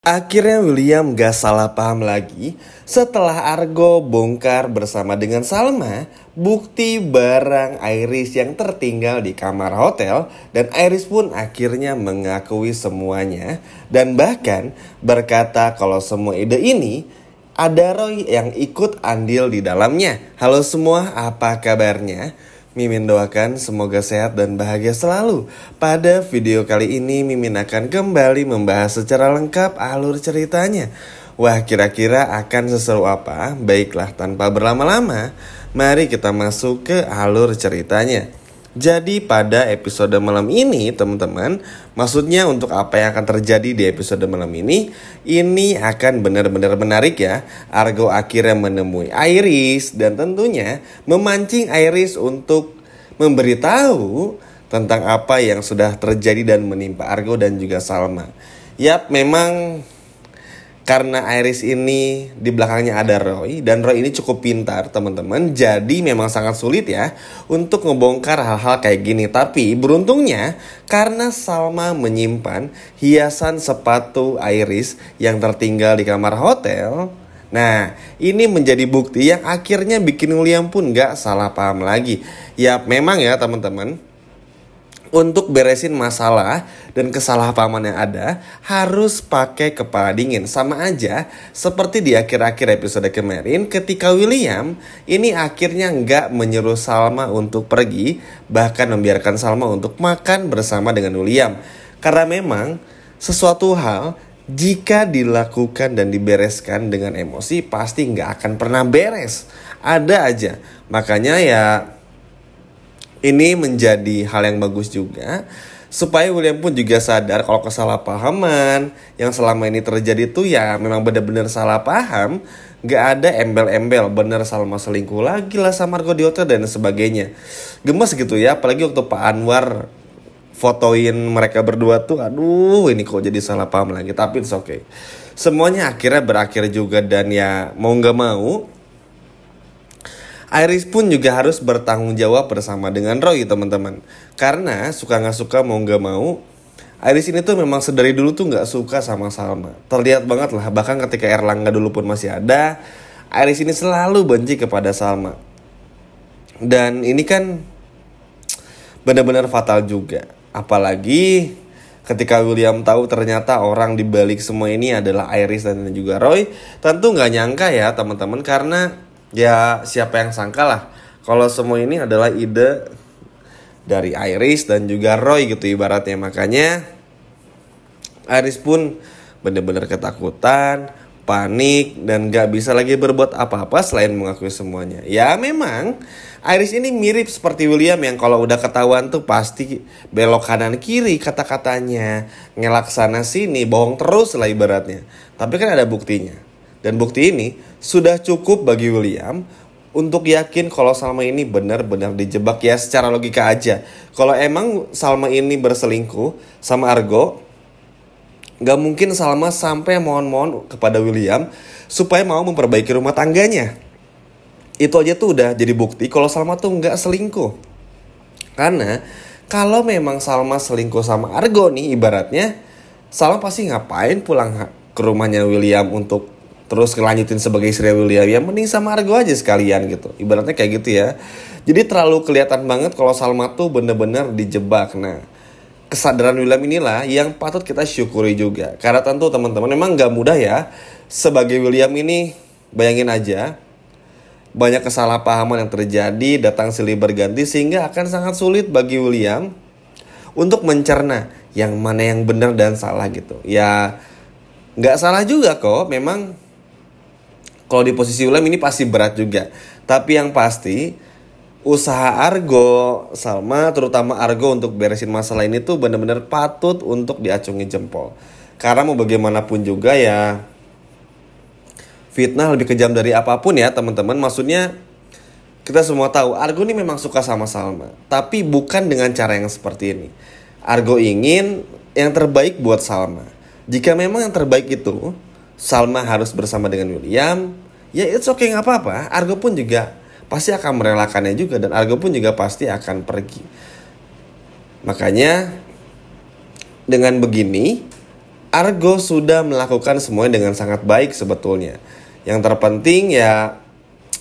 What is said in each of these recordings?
Akhirnya William gak salah paham lagi setelah Argo bongkar bersama dengan Salma bukti barang Iris yang tertinggal di kamar hotel, dan Iris pun akhirnya mengakui semuanya dan bahkan berkata kalau semua ide ini ada Roy yang ikut andil di dalamnya. Halo semua, apa kabarnya? Mimin doakan semoga sehat dan bahagia selalu. Pada video kali ini Mimin akan kembali membahas secara lengkap alur ceritanya. Wah, kira-kira akan seseru apa? Baiklah, tanpa berlama-lama, mari kita masuk ke alur ceritanya. Jadi pada episode malam ini teman-teman, maksudnya untuk apa yang akan terjadi di episode malam ini akan benar-benar menarik ya. Argo akhirnya menemui Iris dan tentunya memancing Iris untuk memberitahu tentang apa yang sudah terjadi dan menimpa Argo dan juga Salma. Yap, memang karena Iris ini di belakangnya ada Roy, dan Roy ini cukup pintar teman-teman. Jadi memang sangat sulit ya untuk ngebongkar hal-hal kayak gini. Tapi beruntungnya karena Salma menyimpan hiasan sepatu Iris yang tertinggal di kamar hotel. Nah, ini menjadi bukti yang akhirnya bikin William pun gak salah paham lagi. Ya memang ya teman-teman, untuk beresin masalah dan kesalahpahaman yang ada harus pakai kepala dingin. Sama aja seperti di akhir-akhir episode kemarin ketika William ini akhirnya nggak menyuruh Salma untuk pergi, bahkan membiarkan Salma untuk makan bersama dengan William. Karena memang sesuatu hal jika dilakukan dan dibereskan dengan emosi pasti nggak akan pernah beres. Ada aja. Makanya ya ini menjadi hal yang bagus juga supaya William pun juga sadar kalau kesalahpahaman yang selama ini terjadi tuh ya memang benar-benar salah paham. Gak ada embel-embel bener Salma selingkuh lagi lah sama Argo di hotel dan sebagainya. Gemes gitu ya, apalagi waktu Pak Anwar fotoin mereka berdua tuh, aduh ini kok jadi salah paham lagi. Tapi it's okay, semuanya akhirnya berakhir juga. Dan ya mau gak mau Iris pun juga harus bertanggung jawab bersama dengan Roy teman-teman. Karena suka gak suka mau gak mau, Iris ini tuh memang sedari dulu tuh gak suka sama Salma. Terlihat banget lah, bahkan ketika Erlangga dulu pun masih ada, Iris ini selalu benci kepada Salma. Dan ini kan benar-benar fatal juga. Apalagi ketika William tahu ternyata orang di balik semua ini adalah Iris dan juga Roy. Tentu gak nyangka ya teman-teman, karena ya siapa yang sangka lah kalau semua ini adalah ide dari Iris dan juga Roy gitu ibaratnya. Makanya Iris pun benar-benar ketakutan, panik, dan gak bisa lagi berbuat apa-apa selain mengakui semuanya. Ya memang Iris ini mirip seperti William yang kalau udah ketahuan tuh pasti belok kanan kiri kata-katanya, ngelak sana sini, bohong terus lah ibaratnya. Tapi kan ada buktinya. Dan bukti ini sudah cukup bagi William untuk yakin kalau Salma ini benar-benar dijebak ya secara logika aja. Kalau emang Salma ini berselingkuh sama Argo, gak mungkin Salma sampai mohon-mohon kepada William supaya mau memperbaiki rumah tangganya. Itu aja tuh udah jadi bukti kalau Salma tuh gak selingkuh. Karena kalau memang Salma selingkuh sama Argo nih ibaratnya, Salma pasti ngapain pulang ke rumahnya William untuk terus kelanjutin sebagai istri William. Ya mending sama Argo aja sekalian gitu. Ibaratnya kayak gitu ya. Jadi terlalu kelihatan banget kalau Salma tuh bener-bener dijebak. Nah, kesadaran William inilah yang patut kita syukuri juga. Karena tentu teman-teman memang gak mudah ya. Sebagai William ini, bayangin aja banyak kesalahpahaman yang terjadi, datang silih berganti, sehingga akan sangat sulit bagi William untuk mencerna yang mana yang benar dan salah gitu. Ya gak salah juga kok, memang kalau di posisi William ini pasti berat juga. Tapi yang pasti usaha Argo, Salma terutama Argo untuk beresin masalah ini tuh benar-benar patut untuk diacungi jempol. Karena mau bagaimanapun juga ya fitnah lebih kejam dari apapun ya teman-teman. Maksudnya kita semua tahu Argo ini memang suka sama Salma, tapi bukan dengan cara yang seperti ini. Argo ingin yang terbaik buat Salma. Jika memang yang terbaik itu Salma harus bersama dengan William, ya it's okay, gak apa-apa. Argo pun juga pasti akan merelakannya juga, dan Argo pun juga pasti akan pergi. Makanya dengan begini Argo sudah melakukan semuanya dengan sangat baik sebetulnya. Yang terpenting ya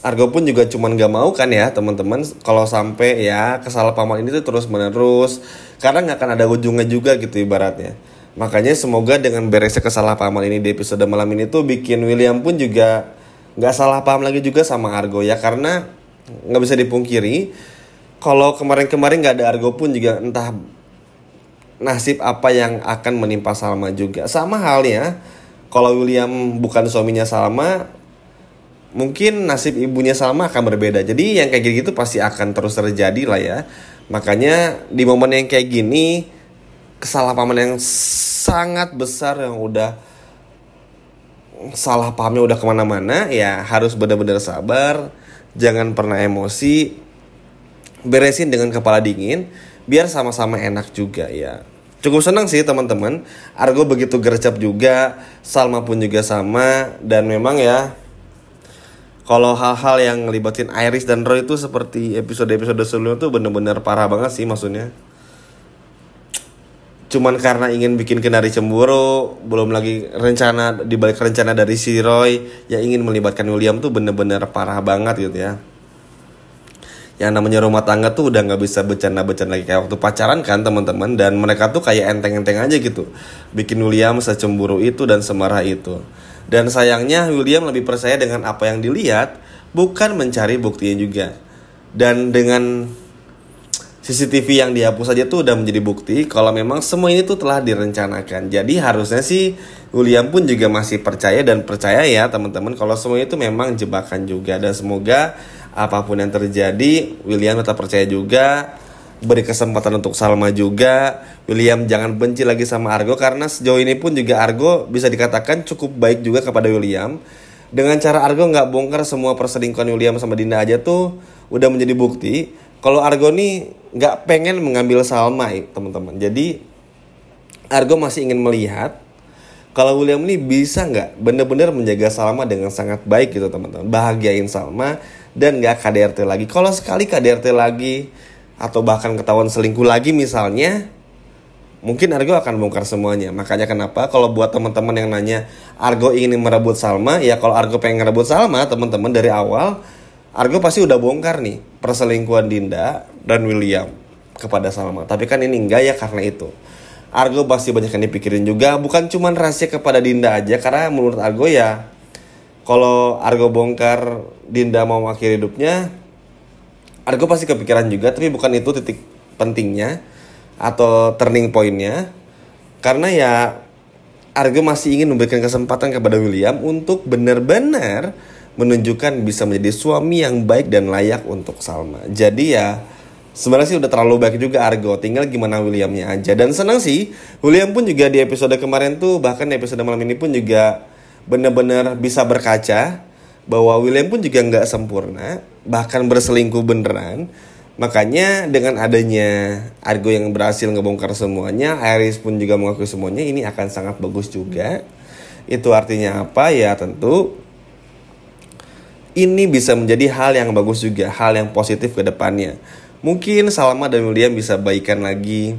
Argo pun juga cuman gak mau kan ya teman-teman kalau sampai ya kesalahpahaman ini tuh terus menerus, karena gak akan ada ujungnya juga gitu ibaratnya. Makanya semoga dengan beresnya kesalahpahaman ini di episode malam ini tuh bikin William pun juga gak salah paham lagi juga sama Argo ya. Karena gak bisa dipungkiri kalau kemarin-kemarin gak ada Argo pun juga entah nasib apa yang akan menimpa Salma juga. Sama halnya kalau William bukan suaminya Salma, mungkin nasib ibunya Salma akan berbeda. Jadi yang kayak gitu pasti akan terus terjadi lah ya. Makanya di momen yang kayak gini, kesalahpahaman yang sangat besar yang udah salah pahamnya udah kemana-mana, ya harus benar-benar sabar, jangan pernah emosi, beresin dengan kepala dingin, biar sama-sama enak juga ya. Cukup senang sih teman-teman, Argo begitu gercep juga, Salma pun juga sama. Dan memang ya, kalau hal-hal yang ngelibatin Iris dan Roy itu seperti episode-episode sebelumnya tuh bener-bener parah banget sih maksudnya. Cuman karena ingin bikin Kendari cemburu, belum lagi rencana, dibalik rencana dari si Roy yang ingin melibatkan William tuh bener-bener parah banget gitu ya. Yang namanya rumah tangga tuh udah gak bisa bercanda-bercanda lagi kayak waktu pacaran kan teman-teman. Dan mereka tuh kayak enteng-enteng aja gitu, bikin William secemburu itu dan semarah itu. Dan sayangnya William lebih percaya dengan apa yang dilihat, bukan mencari buktinya juga. Dan dengan CCTV yang dihapus aja tuh udah menjadi bukti kalau memang semua ini tuh telah direncanakan. Jadi harusnya sih William pun juga masih percaya dan percaya ya teman-teman kalau semua itu memang jebakan juga. Dan semoga apapun yang terjadi, William tetap percaya juga, beri kesempatan untuk Salma juga. William jangan benci lagi sama Argo, karena sejauh ini pun juga Argo bisa dikatakan cukup baik juga kepada William. Dengan cara Argo gak bongkar semua perselingkuhan William sama Dinda aja tuh udah menjadi bukti kalau Argo nih gak pengen mengambil Salma teman-teman. Jadi Argo masih ingin melihat kalau William ini bisa gak bener-bener menjaga Salma dengan sangat baik gitu teman-teman, bahagiain Salma dan gak KDRT lagi. Kalau sekali KDRT lagi atau bahkan ketahuan selingkuh lagi misalnya, mungkin Argo akan bongkar semuanya. Makanya kenapa kalau buat teman-teman yang nanya Argo ingin merebut Salma, ya kalau Argo pengen merebut Salma teman-teman dari awal, Argo pasti udah bongkar nih perselingkuhan Dinda dan William kepada Salma. Tapi kan ini enggak ya, karena itu Argo pasti banyak yang dipikirin juga, bukan cuma rahasia kepada Dinda aja. Karena menurut Argo ya, kalau Argo bongkar Dinda mau mengakhiri hidupnya, Argo pasti kepikiran juga. Tapi bukan itu titik pentingnya atau turning pointnya. Karena ya Argo masih ingin memberikan kesempatan kepada William untuk benar-benar menunjukkan bisa menjadi suami yang baik dan layak untuk Salma. Jadi ya sebenarnya sih udah terlalu baik juga Argo, tinggal gimana Williamnya aja. Dan senang sih William pun juga di episode kemarin tuh, bahkan di episode malam ini pun juga benar-benar bisa berkaca bahwa William pun juga gak sempurna, bahkan berselingkuh beneran. Makanya dengan adanya Argo yang berhasil ngebongkar semuanya, Iris pun juga mengakui semuanya, ini akan sangat bagus juga. Itu artinya apa ya, tentu ini bisa menjadi hal yang bagus juga, hal yang positif ke depannya. Mungkin Salma dan William bisa baikan lagi.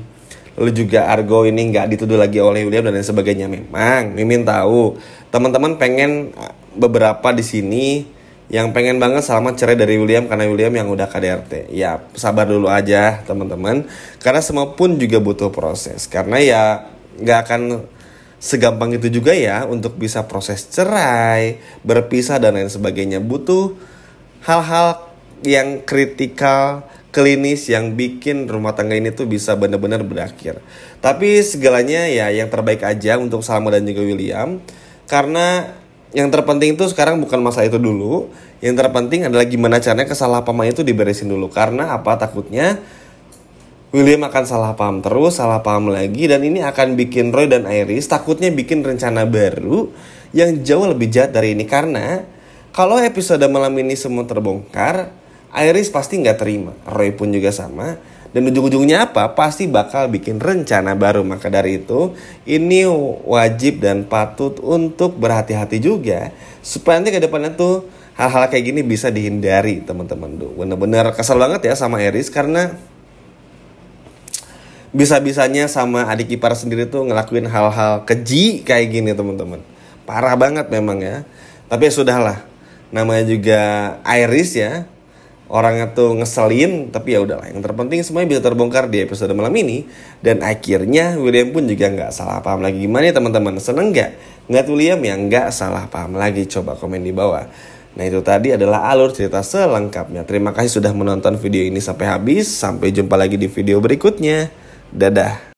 Lalu juga Argo ini gak dituduh lagi oleh William dan lain sebagainya. Memang Mimin tahu teman-teman pengen beberapa di sini yang pengen banget Salma cerai dari William karena William yang udah KDRT. Ya sabar dulu aja teman-teman, karena semua pun juga butuh proses. Karena ya gak akan segampang itu juga ya untuk bisa proses cerai, berpisah dan lain sebagainya. Butuh hal-hal yang kritikal, klinis, yang bikin rumah tangga ini tuh bisa benar-benar berakhir. Tapi segalanya ya yang terbaik aja untuk Salma dan juga William. Karena yang terpenting itu sekarang bukan masalah itu dulu. Yang terpenting adalah gimana caranya kesalahpahaman itu diberesin dulu. Karena apa, takutnya William akan salah paham terus, salah paham lagi. Dan ini akan bikin Roy dan Iris takutnya bikin rencana baru yang jauh lebih jahat dari ini. Karena kalau episode malam ini semua terbongkar, Iris pasti gak terima, Roy pun juga sama. Dan ujung-ujungnya apa? Pasti bakal bikin rencana baru. Maka dari itu, ini wajib dan patut untuk berhati-hati juga, supaya nanti ke depannya tuh hal-hal kayak gini bisa dihindari teman-teman. Bener-bener kesel banget ya sama Iris, karena bisa-bisanya sama adik ipar sendiri tuh ngelakuin hal-hal keji kayak gini teman-teman. Parah banget memang ya. Tapi ya sudahlah, namanya juga Iris ya. Orangnya tuh ngeselin, tapi ya udahlah. Yang terpenting semuanya bisa terbongkar di episode malam ini. Dan akhirnya William pun juga nggak salah paham lagi. Gimana ya teman-teman? Seneng nggak? Ngeliat William yang nggak salah paham lagi? Coba komen di bawah. Nah itu tadi adalah alur cerita selengkapnya. Terima kasih sudah menonton video ini sampai habis. Sampai jumpa lagi di video berikutnya. Dadah.